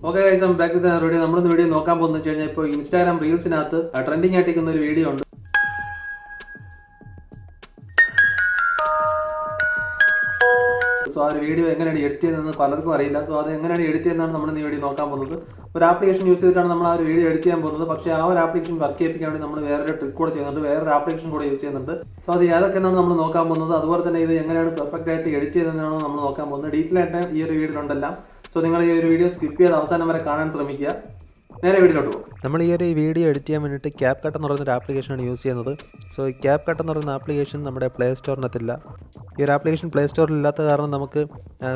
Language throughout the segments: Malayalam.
Okay guys, I'm back with another video. നമ്മൾ ഇന്ന് വീഡിയോ നോക്കാൻ പോകുന്നത് വെച്ച് കഴിഞ്ഞാൽ ഇപ്പോൾ ഇൻസ്റ്റാഗ്രാം റീൽസിനകത്ത് ട്രെൻഡിങ് ആയിട്ടിരിക്കുന്ന ഒരു വീഡിയോ ഉണ്ട്. സോ ആ ഒരു വീഡിയോ എങ്ങനെയാണ് എഡിറ്റ് ചെയ്യുന്നതെന്ന് പലർക്കും അറിയില്ല. സോ അത് എങ്ങനെയാണ് എഡിറ്റ് ചെയ്യുന്നതാണ് നമ്മൾ ഈ വീഡിയോ നോക്കാൻ പോകുന്നത്. ഒരു ആപ്ലിക്കേഷൻ യൂസ് ചെയ്തിട്ടാണ് നമ്മൾ ആ ഒരു വീഡിയോ എഡിറ്റ് ചെയ്യാൻ പോകുന്നത്. പക്ഷേ ആ ഒരു ആപ്ലിക്കേഷൻ വർക്ക് ചെയ്യിപ്പിക്കാൻ വേണ്ടി നമ്മൾ വേറൊരു ട്രിക്ക് കൂടെ ചെയ്യുന്നുണ്ട്, വേറൊരു ആപ്ലിക്കേഷൻ കൂടെ യൂസ് ചെയ്യുന്നുണ്ട്. സോ അത് ഏതൊക്കെയാണ് നമ്മൾ നോക്കാൻ പോകുന്നത്. അതുപോലെ തന്നെ ഇത് എങ്ങനെയാണ് പെർഫെക്റ്റ് ആയിട്ട് എഡിറ്റ് ചെയ്യുന്നതാണ് നമ്മൾ നോക്കാൻ പോകുന്നത്. ഡീറ്റെയിൽ ആയിട്ട് ഈ ഒരു വീഡിയോ ഉണ്ടെല്ലാം. സോ നിങ്ങൾ ഈ ഒരു വീഡിയോ സ്കിപ്പ് ചെയ്ത് അവസാനം വരെ കാണാൻ ശ്രമിക്കുക. നേരെ വീഡിയോട്ട് പോകും. നമ്മൾ ഈ ഒരു വീഡിയോ എഡിറ്റ് ചെയ്യാൻ വേണ്ടിയിട്ട് CapCut എന്ന് പറയുന്നൊരു ആപ്ലിക്കേഷനാണ് യൂസ് ചെയ്യുന്നത്. സോ ഈ CapCut എന്ന് പറയുന്ന ആപ്ലിക്കേഷൻ നമ്മുടെ പ്ലേ സ്റ്റോറിനകത്തില്ല. ഈ ഒരു ആപ്ലിക്കേഷൻ പ്ലേ സ്റ്റോറിൽ ഇല്ലാത്ത കാരണം നമുക്ക്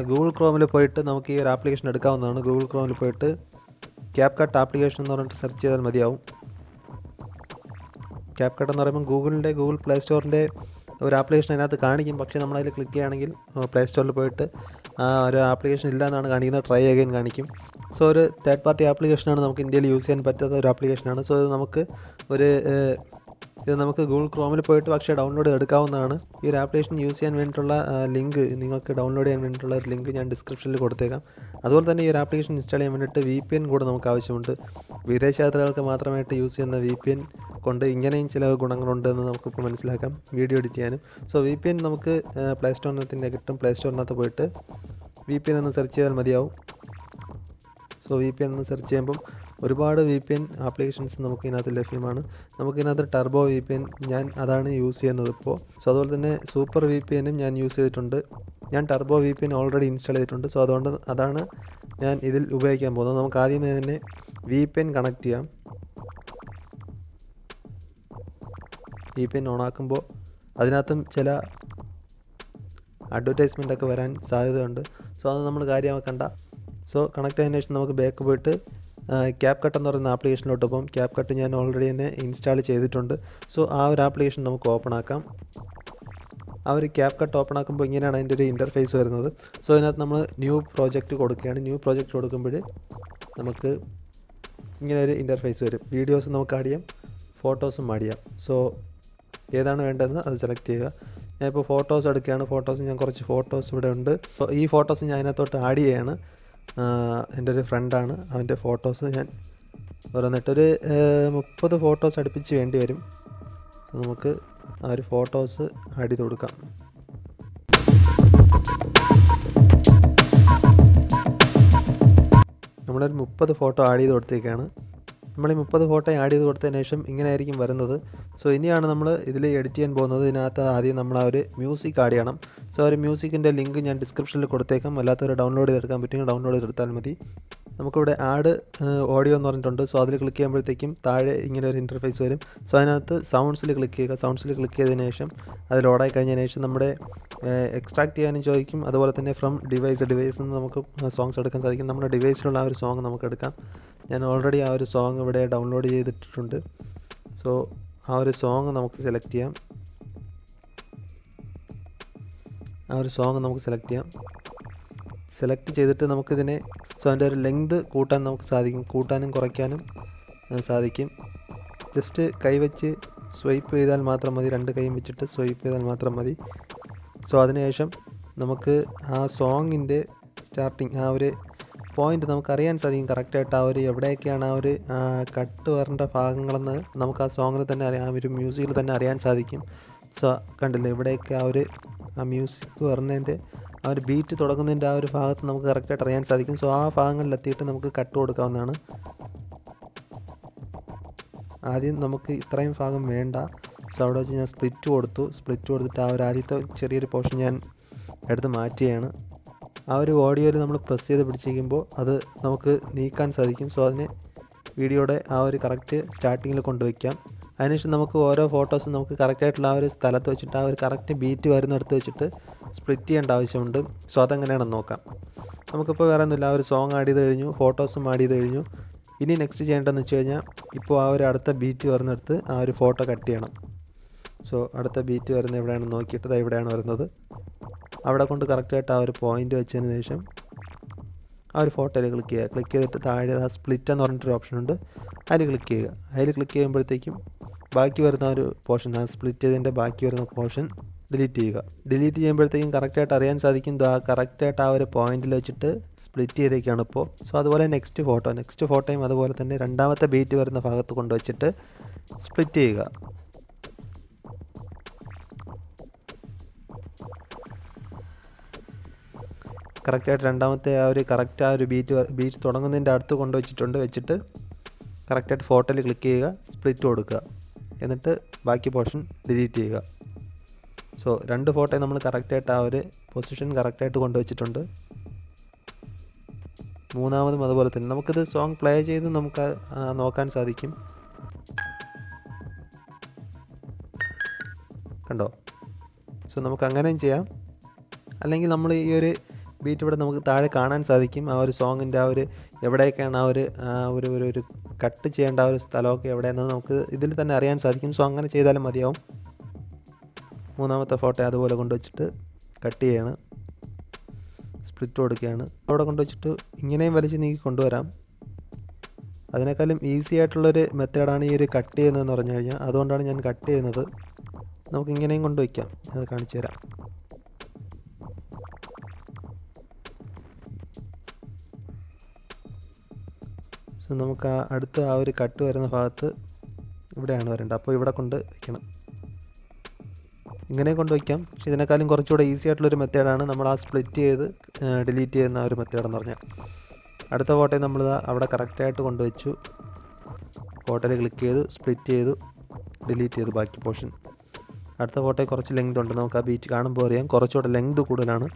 ഗൂഗിൾ ക്രോമിൽ പോയിട്ട് നമുക്ക് ഈ ഒരു ആപ്ലിക്കേഷൻ എടുക്കാവുന്നതാണ്. ഗൂഗിൾ ക്രോമിൽ പോയിട്ട് CapCut ആപ്ലിക്കേഷൻ എന്ന് പറഞ്ഞിട്ട് സെർച്ച് ചെയ്താൽ മതിയാവും. CapCut എന്ന് പറയുമ്പോൾ ഗൂഗിൾ പ്ലേ സ്റ്റോറിൻ്റെ ഒരു ആപ്ലിക്കേഷൻ അതിനകത്ത് കാണിക്കും. പക്ഷേ നമ്മളതിൽ ക്ലിക്ക് ചെയ്യുകയാണെങ്കിൽ പ്ലേ സ്റ്റോറിൽ പോയിട്ട് ഒരു ആപ്ലിക്കേഷൻ ഇല്ല എന്നാണ് കാണിക്കുന്നത്. ട്രൈ അഗൈൻ കാണിക്കും. സോ ഒരു തേർഡ് പാർട്ടി ആപ്ലിക്കേഷനാണ്, നമുക്ക് ഇന്ത്യയിൽ യൂസ് ചെയ്യാൻ പറ്റാത്ത ഒരു ആപ്ലിക്കേഷനാണ്. സോ ഇത് നമുക്ക് ഗൂഗിൾ ക്രോമിൽ പോയിട്ട് പക്ഷേ ഡൗൺലോഡ് എടുക്കാവുന്നതാണ്. ഈ ഒരു ആപ്ലിക്കേഷൻ യൂസ് ചെയ്യാൻ വേണ്ടിയിട്ടുള്ള ലിങ്ക്, നിങ്ങൾക്ക് ഡൗൺലോഡ് ചെയ്യാൻ വേണ്ടിയിട്ടുള്ള ഒരു ലിങ്ക് ഞാൻ ഡിസ്ക്രിപ്ഷനിൽ കൊടുത്തേക്കാം. അതുപോലെ തന്നെ ഈ ഒരു ആപ്ലിക്കേഷൻ ഇൻസ്റ്റാൾ ചെയ്യാൻ വേണ്ടിയിട്ട് VPN കൂടെ നമുക്ക് ആവശ്യമുണ്ട്. വിദേശ യാത്രകൾക്ക് മാത്രമായിട്ട് യൂസ് ചെയ്യുന്ന VPN കൊണ്ട് ഇങ്ങനെയും ചില ഗുണങ്ങളുണ്ടെന്ന് നമുക്കിപ്പോൾ മനസ്സിലാക്കാം വീഡിയോ എഡിറ്റ് ചെയ്യാനും. സോ VPN നമുക്ക് പ്ലേ സ്റ്റോറിനകത്തിൻ്റെ കിട്ടും. പ്ലേ സ്റ്റോറിനകത്ത് പോയിട്ട് VPN എന്ന് സെർച്ച് ചെയ്താൽ മതിയാവും. സോ VPN എന്ന് സെർച്ച് ചെയ്യുമ്പം ഒരുപാട് VPN ആപ്ലിക്കേഷൻസ് നമുക്ക് ഇതിനകത്ത് ലഭ്യമാണ്. നമുക്കിതിനകത്ത് ടർബോ VPN, ഞാൻ അതാണ് യൂസ് ചെയ്യുന്നത് ഇപ്പോൾ. സോ അതുപോലെ തന്നെ സൂപ്പർ VPNും ഞാൻ യൂസ് ചെയ്തിട്ടുണ്ട്. ഞാൻ ടർബോ VPN ഓൾറെഡി ഇൻസ്റ്റാൾ ചെയ്തിട്ടുണ്ട്. സോ അതുകൊണ്ട് അതാണ് ഞാൻ ഇതിൽ ഉപയോഗിക്കാൻ പോകുന്നത്. നമുക്ക് ആദ്യമേ തന്നെ VPN കണക്ട് ചെയ്യാം. VPN ഓണാക്കുമ്പോൾ അതിനകത്തും ചില അഡ്വർടൈസ്മെൻ്റ് ഒക്കെ വരാൻ സാധ്യതയുണ്ട്. സോ അത് നമ്മൾ കാര്യമാക്കണ്ട. സോ കണക്ട് ആയതിനു ശേഷം നമുക്ക് ബാക്ക് പോയിട്ട് CapCut എന്ന് പറയുന്ന ആപ്ലിക്കേഷനിലോട്ട് പോകും. CapCut ഞാൻ ഓൾറെഡി തന്നെ ഇൻസ്റ്റാൾ ചെയ്തിട്ടുണ്ട്. സോ ആ ഒരു ആപ്ലിക്കേഷൻ നമുക്ക് ഓപ്പൺ ആക്കാം. ആ ഒരു CapCut ഓപ്പൺ ആക്കുമ്പോൾ ഇങ്ങനെയാണ് അതിൻ്റെ ഒരു ഇൻ്റർഫേസ് വരുന്നത്. സോ അതിനകത്ത് നമ്മൾ ന്യൂ പ്രോജക്റ്റ് കൊടുക്കുകയാണ്. ന്യൂ പ്രോജക്റ്റ് കൊടുക്കുമ്പോൾ നമുക്ക് ഇങ്ങനെ ഒരു ഇൻ്റർഫേസ് വരും. വീഡിയോസ് നമുക്ക് ആഡ് ചെയ്യാം, ഫോട്ടോസും ആഡ് ചെയ്യാം. സോ ഏതാണ് വേണ്ടതെന്ന് അത് സെലക്ട് ചെയ്യുക. ഞാനിപ്പോൾ ഫോട്ടോസ് എടുക്കുകയാണ്. ഞാൻ കുറച്ച് ഫോട്ടോസ് ഇവിടെ ഉണ്ട്. സോ ഈ ഫോട്ടോസ് ഞാൻ അതിനകത്തോട്ട് ആഡ് ചെയ്യുകയാണ്. എൻ്റെ ഒരു ഫ്രണ്ടാണ്, അവൻ്റെ ഫോട്ടോസ് ഞാൻ ഓരോന്നിട്ടൊരു 30 ഫോട്ടോസ് അടുപ്പിച്ച് വേണ്ടി വരും. സോ നമുക്ക് ആ ഒരു ഫോട്ടോസ് ആഡ് ചെയ്ത് കൊടുക്കാം. നമ്മളൊരു 30 ഫോട്ടോ ആഡ് ചെയ്ത് കൊടുത്തേക്കാണ്. നമ്മൾ ഈ 30 ഫോട്ടോ ആഡ് ചെയ്ത് കൊടുത്തതിന് ശേഷം ഇങ്ങനെ ആയിരിക്കും വരുന്നത്. സോ ഇനിയാണ് നമ്മൾ ഇതിൽ എഡിറ്റ് ചെയ്യാൻ പോകുന്നത്. ഇതിനകത്ത് ആദ്യം നമ്മൾ ആ ഒരു മ്യൂസിക് ആഡ് ചെയ്യണം. സോ ഒരു മ്യൂസിക്കിൻ്റെ ലിങ്ക് ഞാൻ ഡിസ്ക്രിപ്ഷനിൽ കൊടുത്തേക്കാം. അല്ലാത്തവർ ഡൗൺലോഡ് ചെയ്തെടുക്കാൻ പറ്റുമെങ്കിൽ ഡൗൺലോഡ് ചെയ്തെടുത്താൽ മതി. നമുക്കിവിടെ ആഡ് ഓഡിയോ എന്ന് പറഞ്ഞിട്ടുണ്ട്. സോ അതിൽ ക്ലിക്ക് ചെയ്യുമ്പോഴത്തേക്കും താഴെ ഇങ്ങനെ ഒരു ഇൻ്റർഫേസ് വരും. സോ അതിനകത്ത് സൗണ്ട്സിൽ ക്ലിക്ക് ചെയ്യുക. സൗണ്ട്സിൽ ക്ലിക്ക് ചെയ്തതിന് ശേഷം അത് ലോഡായി കഴിഞ്ഞതിന് ശേഷം നമ്മുടെ എക്സ്ട്രാക്ട് ചെയ്യാനും ചോദിക്കും. അതുപോലെ തന്നെ ഫ്രം ഡിവൈസിൽ നിന്ന് നമുക്ക് സോങ്സ് എടുക്കാൻ സാധിക്കും. നമ്മുടെ ഡിവൈസിലുള്ള ആ ഒരു സോങ് നമുക്ക് എടുക്കാം. ഞാൻ ഓൾറെഡി ആ ഒരു സോങ് ഇവിടെ ഡൗൺലോഡ് ചെയ്തിട്ടുണ്ട്. സോ ആ ഒരു സോങ് നമുക്ക് സെലക്ട് ചെയ്യാം. സെലക്ട് ചെയ്തിട്ട് നമുക്കിതിനെ അതിൻ്റെ ഒരു ലെങ്ത് കൂട്ടാൻ നമുക്ക് സാധിക്കും. കൂട്ടാനും കുറയ്ക്കാനും സാധിക്കും. ജസ്റ്റ് കൈവച്ച് സ്വൈപ്പ് ചെയ്താൽ മാത്രം മതി. 2 കൈയും വെച്ചിട്ട് സ്വൈപ്പ് ചെയ്താൽ മാത്രം മതി. സോ അതിനുശേഷം നമുക്ക് ആ സോങ്ങിൻ്റെ സ്റ്റാർട്ടിങ് ആ ഒരു പോയിൻ്റ് നമുക്കറിയാൻ സാധിക്കും. കറക്റ്റായിട്ട് ആ ഒരു എവിടെയൊക്കെയാണ് ആ ഒരു കട്ട് വരേണ്ട ഭാഗങ്ങളെന്ന് നമുക്ക് ആ സോങ്ങിൽ തന്നെ അറിയാം, ആ ഒരു മ്യൂസിക്കിൽ തന്നെ അറിയാൻ സാധിക്കും. സോ കണ്ടില്ലേ, ഇവിടെയൊക്കെ ആ മ്യൂസിക് വരുന്നതിൻ്റെ ആ ഒരു ബീറ്റ് തുടങ്ങുന്നതിൻ്റെ ആ ഒരു ഭാഗത്ത് നമുക്ക് കറക്റ്റായിട്ട് അറിയാൻ സാധിക്കും. സോ ആ ഭാഗങ്ങളിലെത്തിയിട്ട് നമുക്ക് കട്ട് കൊടുക്കാവുന്നതാണ്. ആദ്യം നമുക്ക് ഇത്രയും ഭാഗം വേണ്ട. സോ അവിടെ വെച്ച് ഞാൻ സ്പ്ലിറ്റ് കൊടുത്തിട്ട് ആ ഒരു ആദ്യത്തെ ചെറിയൊരു പോർഷൻ ഞാൻ എടുത്ത് മാറ്റുകയാണ്. ആ ഒരു ഓഡിയോയിൽ നമ്മൾ പ്രസ് ചെയ്ത് പിടിച്ചിരിക്കുമ്പോൾ അത് നമുക്ക് നീക്കാൻ സാധിക്കും. സോ അതിനെ വീഡിയോയുടെ ആ ഒരു കറക്റ്റ് സ്റ്റാർട്ടിങ്ങിൽ കൊണ്ടുവയ്ക്കാം. അതിനുശേഷം നമുക്ക് ഓരോ ഫോട്ടോസും നമുക്ക് കറക്റ്റായിട്ടുള്ള ആ ഒരു സ്ഥലത്ത് വെച്ചിട്ട് ആ ഒരു കറക്റ്റ് ബീറ്റ് വരുന്നിടത്ത് വെച്ചിട്ട് സ്പ്ലിറ്റ് ചെയ്യേണ്ട ആവശ്യമുണ്ട്. സോ അതെങ്ങനെയാണെന്ന് നോക്കാം. നമുക്കിപ്പോൾ വേറെ ഒന്നുമില്ല, ആ ഒരു സോങ് ആഡ് ചെയ്ത് കഴിഞ്ഞു, ഫോട്ടോസും ആഡ് ചെയ്ത് കഴിഞ്ഞു. ഇനി നെക്സ്റ്റ് ചെയ്യേണ്ടതെന്ന് വെച്ച് കഴിഞ്ഞാൽ ഇപ്പോൾ ആ ഒരു അടുത്ത ബീറ്റ് വരുന്നിടത്ത് ആ ഒരു ഫോട്ടോ കട്ട് ചെയ്യണം. സോ അടുത്ത ബീറ്റ് വരുന്നത് എവിടെയാണെന്ന് നോക്കിയിട്ട് അത് എവിടെയാണ് വരുന്നത് അവിടെ കൊണ്ട് കറക്റ്റായിട്ട് ആ ഒരു പോയിൻ്റ് വെച്ചതിന് ശേഷം ആ ഒരു ഫോട്ടോയിൽ ക്ലിക്ക് ചെയ്തിട്ട് താഴെ ആ സ്പ്ലിറ്റ് എന്ന് പറഞ്ഞിട്ടൊരു ഓപ്ഷൻ ഉണ്ട്, അതിൽ ക്ലിക്ക് ചെയ്യുക. അതിൽ ക്ലിക്ക് ചെയ്യുമ്പോഴത്തേക്കും ബാക്കി വരുന്ന ഒരു പോർഷൻ, ആ സ്പ്ലിറ്റ് ചെയ്തതിൻ്റെ ബാക്കി വരുന്ന പോർഷൻ ഡിലീറ്റ് ചെയ്യുക. ഡിലീറ്റ് ചെയ്യുമ്പോഴത്തേക്കും കറക്റ്റായിട്ട് അറിയാൻ സാധിക്കും, കറക്റ്റായിട്ട് ആ ഒരു പോയിന്റിൽ വെച്ചിട്ട് സ്പ്ലിറ്റ് ചെയ്തേക്കാണ് ഇപ്പോൾ. സോ അതുപോലെ നെക്സ്റ്റ് ഫോട്ടോയും അതുപോലെ തന്നെ രണ്ടാമത്തെ ബീറ്റ് വരുന്ന ഭാഗത്ത് കൊണ്ടുവച്ചിട്ട് സ്പ്ലിറ്റ് ചെയ്യുക. കറക്റ്റായിട്ട് രണ്ടാമത്തെ ആ ഒരു ബീറ്റ് തുടങ്ങുന്നതിൻ്റെ അടുത്ത് വെച്ചിട്ട് കറക്റ്റായിട്ട് ഫോട്ടോയിൽ ക്ലിക്ക് ചെയ്യുക, സ്പ്ലിറ്റ് കൊടുക്കുക, എന്നിട്ട് ബാക്കി പോർഷൻ ഡിലീറ്റ് ചെയ്യുക. സോ 2 ഫോട്ടോയും നമ്മൾ കറക്റ്റായിട്ട് ആ ഒരു പൊസിഷൻ കറക്റ്റായിട്ട് കൊണ്ടുവച്ചിട്ടുണ്ട്. മൂന്നാമതും അതുപോലെ തന്നെ. നമുക്കിത് സോങ് പ്ലേ ചെയ്ത് നമുക്ക് നോക്കാൻ സാധിക്കും. കണ്ടോ? സോ നമുക്ക് അങ്ങനെയും ചെയ്യാം. അല്ലെങ്കിൽ നമ്മൾ ഈ ഒരു ബീറ്റ് ഇവിടെ നമുക്ക് താഴെ കാണാൻ സാധിക്കും. ആ ഒരു സോങ്ങിൻ്റെ ആ ഒരു എവിടെയൊക്കെയാണ് ആ ഒരു കട്ട് ചെയ്യേണ്ട ആ ഒരു സ്ഥലമൊക്കെ എവിടെയാണെന്ന് നമുക്ക് ഇതിൽ തന്നെ അറിയാൻ സാധിക്കും. സോ അങ്ങനെ ചെയ്താലും മതിയാവും. മൂന്നാമത്തെ ഫോട്ടോ അതുപോലെ കൊണ്ടുവച്ചിട്ട് കട്ട് ചെയ്യാണ്, സ്പ്ലിറ്റ് കൊടുക്കുകയാണ്. അവിടെ കൊണ്ടുവച്ചിട്ട് ഇങ്ങനെയും വലിച്ച് നീക്കി കൊണ്ടുവരാം. അതിനേക്കാളും ഈസി ആയിട്ടുള്ളൊരു മെത്തേഡാണ് ഈ ഒരു കട്ട് ചെയ്യുന്നതെന്ന് പറഞ്ഞു കഴിഞ്ഞാൽ. അതുകൊണ്ടാണ് ഞാൻ കട്ട് ചെയ്യുന്നത്. നമുക്ക് ഇങ്ങനെയും കൊണ്ടുവയ്ക്കാം, അത് കാണിച്ചു തരാം. സോ നമുക്ക് അടുത്ത ആ ഒരു കട്ട് വരുന്ന ഭാഗത്ത് ഇവിടെയാണ് വരേണ്ടത്. അപ്പോൾ ഇവിടെ കൊണ്ട് വയ്ക്കണം. ഇങ്ങനെ കൊണ്ടുവയ്ക്കാം. പക്ഷേ ഇതിനേക്കാളും കുറച്ചുകൂടെ ഈസി ആയിട്ടുള്ളൊരു മെത്തേഡാണ് നമ്മൾ ആ സ്പ്ലിറ്റ് ചെയ്ത് ഡിലീറ്റ് ചെയ്യുന്ന ഒരു മെത്തേഡെന്ന് പറഞ്ഞാൽ. അടുത്ത ഫോട്ടോയിൽ നമ്മൾ അവിടെ കറക്റ്റായിട്ട് കൊണ്ടുവച്ചു. ഫോട്ടോയിൽ ക്ലിക്ക് ചെയ്തു, സ്പ്ലിറ്റ് ചെയ്തു, ഡിലീറ്റ് ചെയ്തു ബാക്കി പോർഷൻ. അടുത്ത ഫോട്ടോയിൽ കുറച്ച് ലെങ്ത് ഉണ്ട്. നമുക്ക് ആ ബീറ്റ് കാണുമ്പോൾ അറിയാം കുറച്ചുകൂടെ ലെങ്ത് കൂടുതലാണ്.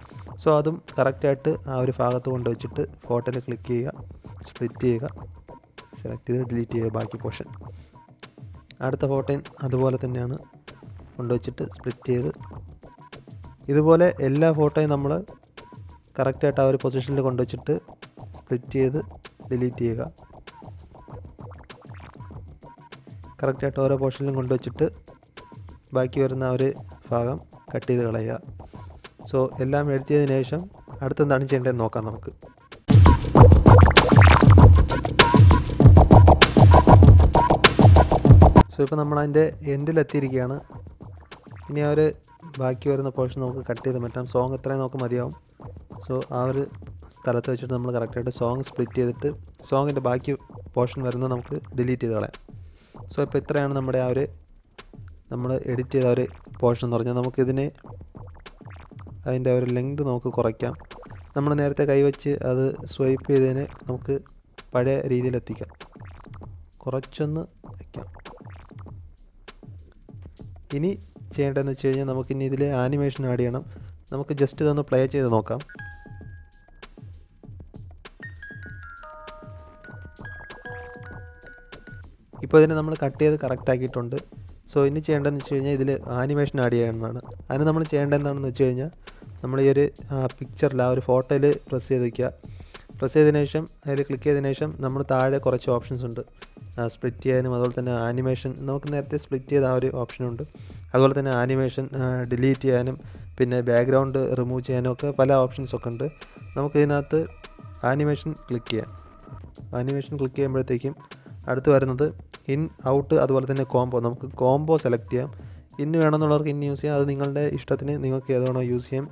സോ അതും കറക്റ്റായിട്ട് ആ ഒരു ഭാഗത്ത് കൊണ്ടുവച്ചിട്ട് ഫോട്ടോയിൽ ക്ലിക്ക് ചെയ്യുക, സ്പ്ലിറ്റ് ചെയ്യുക, സെലക്ട് ചെയ്ത് ഡിലീറ്റ് ചെയ്യുക ബാക്കി പോർഷൻ. അടുത്ത ഫോട്ടോയും അതുപോലെ തന്നെയാണ്, കൊണ്ടുവച്ചിട്ട് സ്പ്ലിറ്റ് ചെയ്ത്. ഇതുപോലെ എല്ലാ ഫോട്ടോയും നമ്മൾ കറക്റ്റായിട്ട് ആ ഒരു പൊസിഷനിൽ കൊണ്ടുവച്ചിട്ട് സ്പ്ലിറ്റ് ചെയ്ത് ഡിലീറ്റ് ചെയ്യുക. കറക്റ്റായിട്ട് ഓരോ പോർഷനിലും കൊണ്ടുവച്ചിട്ട് ബാക്കി വരുന്ന ആ ഒരു ഭാഗം കട്ട് ചെയ്ത് കളയുക. സോ എല്ലാം എഡിറ്റ് ചെയ്തതിന് ശേഷം അടുത്തെന്താണ് ചെയ്യേണ്ടതെന്ന് നോക്കാം നമുക്ക്. സോ ഇപ്പോൾ നമ്മളതിൻ്റെ എൻഡിലെത്തിയിരിക്കുകയാണ്. ഇനി ആ ഒരു ബാക്കി വരുന്ന പോർഷൻ നമുക്ക് കട്ട് ചെയ്ത് മാറ്റാം. സോങ് എത്രയും നമുക്ക് മതിയാവും. സോ ആ ഒരു സ്ഥലത്ത് വെച്ചിട്ട് നമ്മൾ കറക്റ്റായിട്ട് സോങ് സ്പ്ലിറ്റ് ചെയ്തിട്ട് സോങ്ങിൻ്റെ ബാക്കി പോർഷൻ വരുന്നത് നമുക്ക് ഡിലീറ്റ് ചെയ്ത് കളയാം. സോ ഇപ്പോൾ ഇത്രയാണ് നമ്മുടെ ആ ഒരു നമ്മൾ എഡിറ്റ് ചെയ്ത ഒരു പോർഷൻ എന്ന് പറഞ്ഞാൽ. നമുക്കിതിനെ അതിൻ്റെ ഒരു ലെങ്ത് നമുക്ക് കുറയ്ക്കാം. നമ്മൾ നേരത്തെ കൈവച്ച് അത് സ്വൈപ്പ് ചെയ്തതിന് നമുക്ക് പഴയ രീതിയിലെത്തിക്കാം. കുറച്ചൊന്ന് വയ്ക്കാം. ഇനി ചെയ്യേണ്ടതെന്ന് വെച്ച് കഴിഞ്ഞാൽ നമുക്കിനി ഇതിൽ ആനിമേഷൻ ആഡ് ചെയ്യണം. നമുക്ക് ജസ്റ്റ് ഇതൊന്ന് പ്ലേ ചെയ്ത് നോക്കാം. ഇപ്പോൾ ഇതിനെ നമ്മൾ കട്ട് ചെയ്ത് കറക്റ്റ് ആക്കിയിട്ടുണ്ട്. സോ ഇനി ചെയ്യേണ്ടതെന്ന് വെച്ച് കഴിഞ്ഞാൽ ഇതിൽ ആനിമേഷൻ ആഡ് ചെയ്യണമെന്നാണ്. അതിന് നമ്മൾ ചെയ്യേണ്ടത് എന്താണെന്ന് വെച്ച് കഴിഞ്ഞാൽ നമ്മൾ ഈ ഒരു പിക്ചറിൽ ആ ഒരു ഫോട്ടോയിൽ പ്രസ് ചെയ്ത് വയ്ക്കുക. പ്രസ് ചെയ്തതിന് ശേഷം അതിൽ ക്ലിക്ക് ചെയ്തതിന് ശേഷം നമ്മൾ താഴെ കുറച്ച് ഓപ്ഷൻസ് ഉണ്ട്. സ്പ്ലിറ്റ് ചെയ്യാനും അതുപോലെ തന്നെ ആനിമേഷൻ, നമുക്ക് നേരത്തെ സ്പ്ലിറ്റ് ചെയ്ത ആ ഒരു ഓപ്ഷനുണ്ട്. അതുപോലെ തന്നെ ആനിമേഷൻ ഡിലീറ്റ് ചെയ്യാനും പിന്നെ ബാക്ക്ഗ്രൗണ്ട് റിമൂവ് ചെയ്യാനും ഒക്കെ പല ഓപ്ഷൻസൊക്കെ ഉണ്ട്. നമുക്കിതിനകത്ത് ആനിമേഷൻ ക്ലിക്ക് ചെയ്യാം. ആനിമേഷൻ ക്ലിക്ക് ചെയ്യുമ്പോഴത്തേക്കും അടുത്ത് വരുന്നത് ഇൻ, ഔട്ട്, അതുപോലെ തന്നെ കോംബോ. നമുക്ക് കോംബോ സെലക്ട് ചെയ്യാം. ഇന്ന് വേണമെന്നുള്ളവർക്ക് ഇന്ന് യൂസ് ചെയ്യാം. അത് നിങ്ങളുടെ ഇഷ്ടത്തിന് നിങ്ങൾക്ക് ഏത് വേണോ യൂസ് ചെയ്യാം.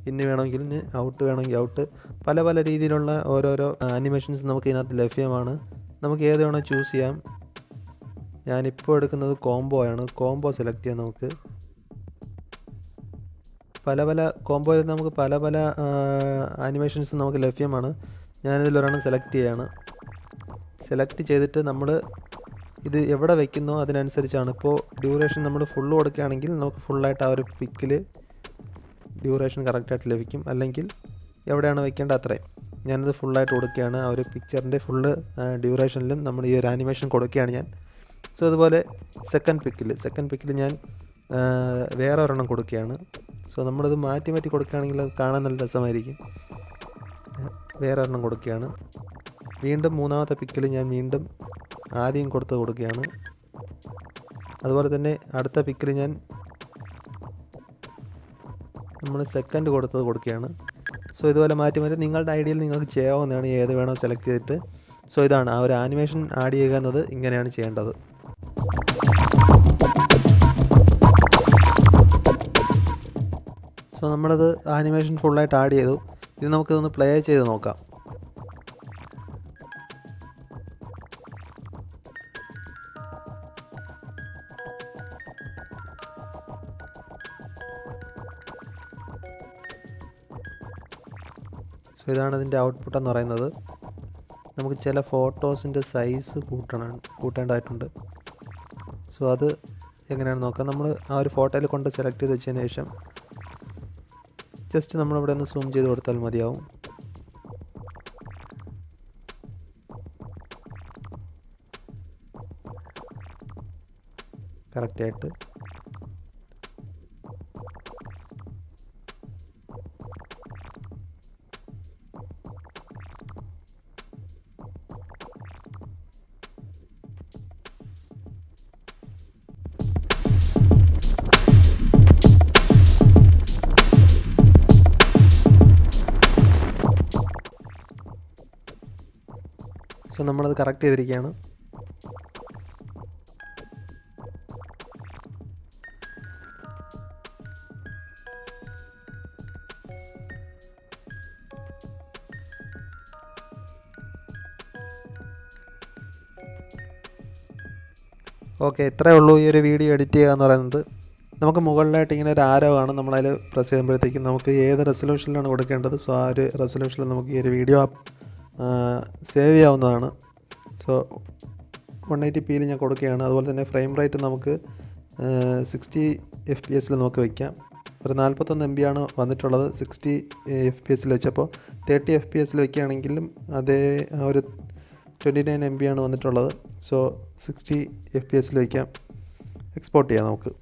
ഇന്ന് വേണമെങ്കിൽ ഇന്ന്, ഔട്ട് വേണമെങ്കിൽ ഔട്ട്. പല പല രീതിയിലുള്ള ഓരോരോ ആനിമേഷൻസ് നമുക്ക് ഇതിനകത്ത് ലഭ്യമാണ്. നമുക്ക് ഏത് വേണോ ചൂസ് ചെയ്യാം. ഞാനിപ്പോൾ എടുക്കുന്നത് കോംബോ ആണ്. കോംബോ സെലക്ട് ചെയ്യാം. നമുക്ക് പല പല കോംബോയിൽ നമുക്ക് പല പല ആനിമേഷൻസ് നമുക്ക് ലഭ്യമാണ്. ഞാനിതിലൊരെണ്ണം സെലക്ട് ചെയ്യുകയാണ്. സെലക്ട് ചെയ്തിട്ട് നമ്മൾ ഇത് എവിടെ വയ്ക്കുന്നോ അതിനനുസരിച്ചാണ്. ഇപ്പോൾ ഡ്യൂറേഷൻ നമ്മൾ ഫുള്ള് കൊടുക്കുകയാണെങ്കിൽ നമുക്ക് ഫുള്ളായിട്ട് ആ ഒരു പിക്കിൽ ഡ്യൂറേഷൻ കറക്റ്റായിട്ട് ലഭിക്കും. അല്ലെങ്കിൽ എവിടെയാണ് വയ്ക്കേണ്ടത് അത്രയും. ഞാനിത് ഫുള്ളായിട്ട് കൊടുക്കുകയാണ്. ആ ഒരു പിക്ചറിൻ്റെ ഫുള്ള് ഡ്യൂറേഷനിലും നമ്മൾ ഈ ഒരു ആനിമേഷൻ കൊടുക്കുകയാണ് ഞാൻ. സോ അതുപോലെ സെക്കൻഡ് പിക്കിൽ ഞാൻ വേറെ ഒരെണ്ണം കൊടുക്കുകയാണ്. സോ നമ്മളിത് മാറ്റി മാറ്റി കൊടുക്കുകയാണെങ്കിൽ അത് കാണാൻ നല്ല രസമായിരിക്കും. വേറെ ഒരെണ്ണം കൊടുക്കുകയാണ്. വീണ്ടും മൂന്നാമത്തെ പിക്കിൽ ഞാൻ വീണ്ടും ആദ്യം കൊടുക്കുകയാണ്. അതുപോലെ തന്നെ അടുത്ത പിക്കിൽ ഞാൻ നമ്മൾ സെക്കൻഡ് കൊടുക്കുകയാണ്. സോ ഇതുപോലെ മാറ്റി മാറ്റി നിങ്ങളുടെ ഐഡിയയിൽ നിങ്ങൾക്ക് ചെയ്യാവുന്നതാണ്. ഏത് വേണോ സെലക്ട് ചെയ്തിട്ട്. സോ ഇതാണ് ആ ഒരു ആനിമേഷൻ ആഡ് ചെയ്യുക എന്നത്. ഇങ്ങനെയാണ് ചെയ്യേണ്ടത്. സോ നമ്മളത് ആനിമേഷൻ ഫുള്ളായിട്ട് ആഡ് ചെയ്തു. ഇനി നമുക്കിതൊന്ന് പ്ലേ ചെയ്ത് നോക്കാം. സോ ഇതാണ് ഇതിൻ്റെ ഔട്ട്പുട്ട് എന്ന് പറയുന്നത്. നമുക്ക് ചില ഫോട്ടോസിൻ്റെ സൈസ് കൂട്ടേണ്ടതായിട്ടുണ്ട്. സോ അത് എങ്ങനെയാണെന്ന് നോക്കാം. നമ്മൾ ആ ഒരു ഫോട്ടോയിൽ കൊണ്ട് സെലക്ട് ചെയ്ത് വെച്ചതിന് ശേഷം ജസ്റ്റ് നമ്മളിവിടെ ഒന്ന് സൂം ചെയ്ത് കൊടുത്താൽ മതിയാവും. കറക്റ്റായിട്ട്. സോ നമ്മളത് കറക്റ്റ് ചെയ്തിരിക്കുകയാണ്. ഓക്കെ, ഇത്രയേ ഉള്ളൂ ഈ ഒരു വീഡിയോ എഡിറ്റ് ചെയ്യുക എന്ന് പറയുന്നത്. നമുക്ക് മുകളിലായിട്ട് ഇങ്ങനെ ഒരു ആരോ ആണ്, നമ്മളതിൽ പ്രസ് ചെയ്യുമ്പോഴത്തേക്കും നമുക്ക് ഏത് റെസൊല്യൂഷനിലാണ് കൊടുക്കേണ്ടത്. സോ ആ ഒരു റെസൊല്യൂഷനിൽ നമുക്ക് ഈ ഒരു വീഡിയോ സേവ് ചെയ്യാവുന്നതാണ്. സോ 180p ഞാൻ കൊടുക്കുകയാണ്. അതുപോലെ തന്നെ ഫ്രെയിം റേറ്റ് നമുക്ക് 60 FPS നമുക്ക് വയ്ക്കാം. ഒരു 41 MB ആണ് വന്നിട്ടുള്ളത് 60 FPS വെച്ചപ്പോൾ. 30 FPS വയ്ക്കുകയാണെങ്കിലും അതേ ഒരു 29 MB ആണ് വന്നിട്ടുള്ളത്. സോ 60 FPS വയ്ക്കാം. എക്സ്പോർട്ട് ചെയ്യാം നമുക്ക്.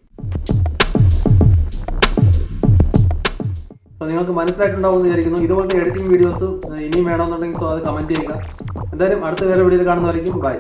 സോ നിങ്ങൾക്ക് മനസ്സിലായിട്ടുണ്ടാവും എന്ന് വിചാരിക്കുന്നു. ഇതുപോലത്തെ എഡിറ്റിംഗ് വീഡിയോസ് ഇനിയും വേണമെന്നുണ്ടെങ്കിൽ സോ അത് കമൻറ്റ് ചെയ്യുക. എന്തായാലും അടുത്ത വേറെ വീഡിയോയിൽ കാണുന്നതായിരിക്കും. ബൈ.